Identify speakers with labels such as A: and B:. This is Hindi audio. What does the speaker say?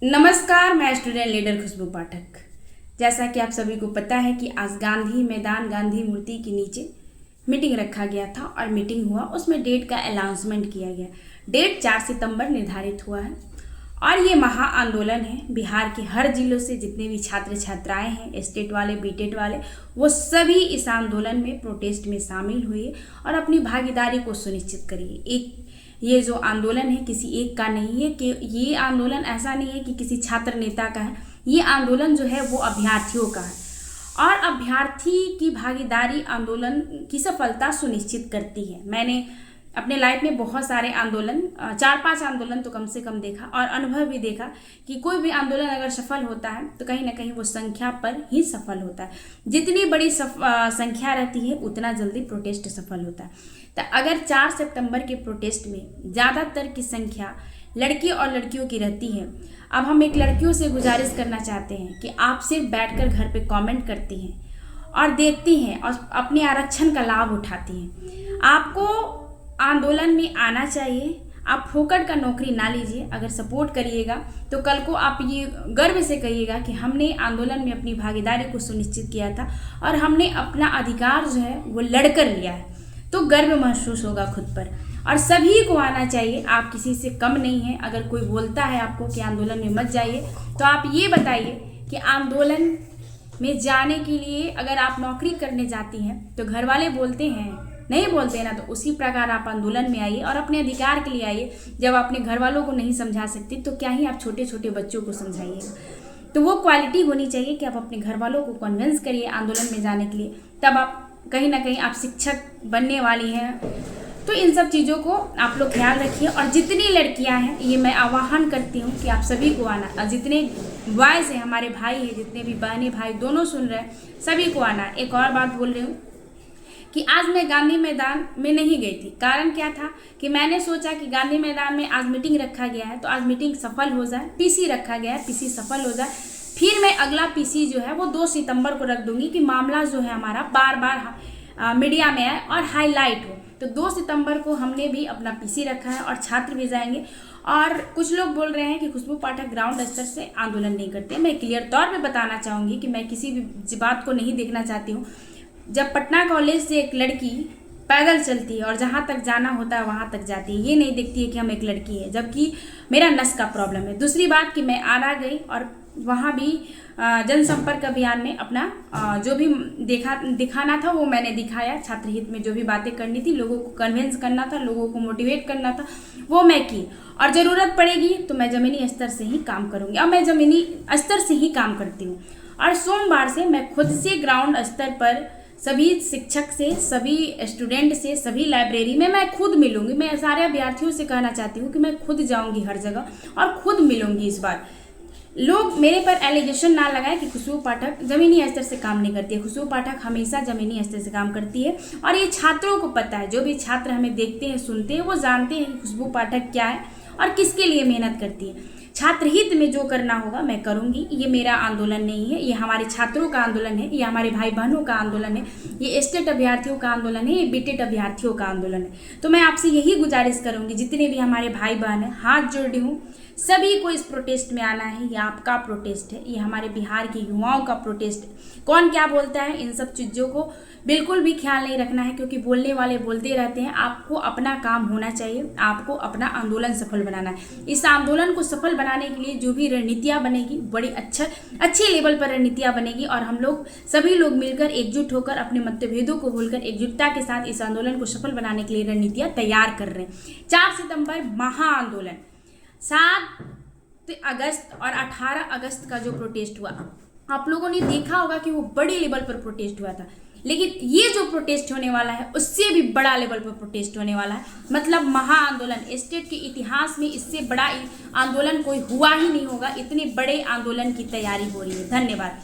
A: नमस्कार, मैं स्टूडेंट लीडर खुशबू पाठक। जैसा कि आप सभी को पता है कि आज गांधी मैदान गांधी मूर्ति के नीचे मीटिंग रखा गया था और मीटिंग हुआ, उसमें डेट का अनाउंसमेंट किया गया। डेट 4 सितंबर निर्धारित हुआ है और ये महा आंदोलन है। बिहार के हर जिलों से जितने भी छात्र छात्राएं हैं, स्टेट वाले, बीटेट वाले, वो सभी इस आंदोलन में, प्रोटेस्ट में शामिल हुए और अपनी भागीदारी को सुनिश्चित करिए। ये जो आंदोलन है किसी एक का नहीं है, कि ये आंदोलन ऐसा नहीं है कि किसी छात्र नेता का है। ये आंदोलन जो है वो अभ्यर्थियों का है और अभ्यर्थी की भागीदारी आंदोलन की सफलता सुनिश्चित करती है। मैंने अपने लाइफ में बहुत सारे आंदोलन, 4-5 आंदोलन तो कम से कम देखा और अनुभव भी देखा कि कोई भी आंदोलन अगर सफल होता है तो कहीं ना कहीं वो संख्या पर ही सफल होता है। जितनी बड़ी संख्या रहती है उतना जल्दी प्रोटेस्ट सफल होता है। तो अगर 4 सितंबर के प्रोटेस्ट में ज़्यादातर की संख्या लड़के और लड़कियों की रहती है, अब हम एक लड़कियों से गुजारिश करना चाहते हैं कि आप सिर्फ बैठकर घर पे कमेंट करती हैं और देखती हैं और अपने आरक्षण का लाभ उठाती हैं। आपको आंदोलन में आना चाहिए। आप फोकट का नौकरी ना लीजिए। अगर सपोर्ट करिएगा तो कल को आप ये गर्व से कहिएगा कि हमने आंदोलन में अपनी भागीदारी को सुनिश्चित किया था और हमने अपना अधिकार जो है वो लड़कर लिया है, तो गर्व महसूस होगा खुद पर। और सभी को आना चाहिए, आप किसी से कम नहीं हैं। अगर कोई बोलता है आपको कि आंदोलन में मत जाइए, तो आप ये बताइए कि आंदोलन में जाने के लिए अगर आप नौकरी करने जाती हैं तो घर वाले बोलते हैं, नहीं बोलते हैं ना, तो उसी प्रकार आप आंदोलन में आइए और अपने अधिकार के लिए आइए। जब अपने घर वालों को नहीं समझा सकती तो क्या ही आप छोटे छोटे बच्चों को समझाइएगा। तो वो क्वालिटी होनी चाहिए कि आप अपने घर वालों को कन्विंस करिए आंदोलन में जाने के लिए, तब आप कहीं ना कहीं आप शिक्षक बनने वाली हैं। तो इन सब चीज़ों को आप लोग ख्याल रखिए। और जितनी लड़कियां हैं, ये मैं आह्वान करती हूँ कि आप सभी को आना, और जितने बॉयज़ हैं, हमारे भाई हैं, जितने भी बहनें भाई दोनों सुन रहे हैं, सभी को आना। एक और बात बोल रही हूँ कि आज मैं गांधी मैदान में नहीं गई थी। कारण क्या था कि मैंने सोचा कि गांधी मैदान में आज मीटिंग रखा गया है तो आज मीटिंग सफल हो जाए, पीसी रखा गया है, पीसी सफल हो जाए, फिर मैं अगला पीसी जो है वो 2 सितंबर को रख दूंगी कि मामला जो है हमारा बार बार मीडिया में आए और हाईलाइट हो। तो 2 सितंबर को हमने भी अपना पीसी रखा है और छात्र भी जाएंगे। और कुछ लोग बोल रहे हैं कि खुशबू पाठक ग्राउंड स्तर से आंदोलन नहीं करते। मैं क्लियर तौर पे बताना चाहूँगी कि मैं किसी भी बात को नहीं देखना चाहती हूँ। जब पटना कॉलेज से एक लड़की पैदल चलती है और जहाँ तक जाना होता है वहाँ तक जाती है, ये नहीं देखती है कि हम एक लड़की है, जबकि मेरा नस का प्रॉब्लम है। दूसरी बात कि मैं आरा गई और वहाँ भी जनसंपर्क अभियान में अपना जो भी दिखाना था वो मैंने दिखाया। छात्र हित में जो भी बातें करनी थी, लोगों को कन्विंस करना था, लोगों को मोटिवेट करना था, वो मैं की। और ज़रूरत पड़ेगी तो मैं ज़मीनी स्तर से ही काम करूँगी और मैं ज़मीनी स्तर से ही काम करती हूँ। और सोमवार से मैं खुद से ग्राउंड स्तर पर सभी शिक्षक से, सभी स्टूडेंट से, सभी लाइब्रेरी में मैं खुद मिलूंगी। मैं सारे अभ्यर्थियों से कहना चाहती हूँ कि मैं खुद जाऊंगी हर जगह और खुद मिलूंगी। इस बार लोग मेरे पर एलिगेशन ना लगाए कि खुशबू पाठक ज़मीनी स्तर से काम नहीं करती है। खुशबू पाठक हमेशा ज़मीनी स्तर से काम करती है और ये छात्रों को पता है। जो भी छात्र हमें देखते हैं, सुनते हैं, वो जानते हैं कि खुशबू पाठक क्या है और किसके लिए मेहनत करती है। छात्र हित में जो करना होगा मैं करूंगी। ये मेरा आंदोलन नहीं है, ये हमारे छात्रों का आंदोलन है, ये हमारे भाई बहनों का आंदोलन है, ये स्टेट अभ्यर्थियों का आंदोलन है, ये बीटेट अभ्यर्थियों का आंदोलन है। तो मैं आपसे यही गुजारिश करूंगी, जितने भी हमारे भाई बहन हैं, हाथ जोड़ रही हूँ, सभी को इस प्रोटेस्ट में आना है। ये आपका प्रोटेस्ट है, ये हमारे बिहार के युवाओं का प्रोटेस्ट है। कौन क्या बोलता है, इन सब चीज़ों को बिल्कुल भी ख्याल नहीं रखना है, क्योंकि बोलने वाले बोलते रहते हैं। आपको अपना काम होना चाहिए, आपको अपना आंदोलन सफल बनाना है। इस आंदोलन को सफल बनाने के लिए जो भी रणनीतियाँ बनेगी, बड़ी अच्छे लेवल पर रणनीतियाँ बनेगी और हम लोग सभी लोग मिलकर एकजुट होकर अपने मतभेदों को भूलकर एकजुटता के साथ इस आंदोलन को सफल बनाने के लिए रणनीतियाँ तैयार कर रहे हैं। 4 सितंबर महा आंदोलन, 7 अगस्त और 18 अगस्त का जो प्रोटेस्ट हुआ, आप लोगों ने देखा होगा कि वो बड़े लेवल पर प्रोटेस्ट हुआ था। लेकिन ये जो प्रोटेस्ट होने वाला है उससे भी बड़ा लेवल पर प्रोटेस्ट होने वाला है। मतलब महा आंदोलन, स्टेट के इतिहास में इससे बड़ा आंदोलन कोई हुआ ही नहीं होगा। इतने बड़े आंदोलन की तैयारी हो रही है। धन्यवाद।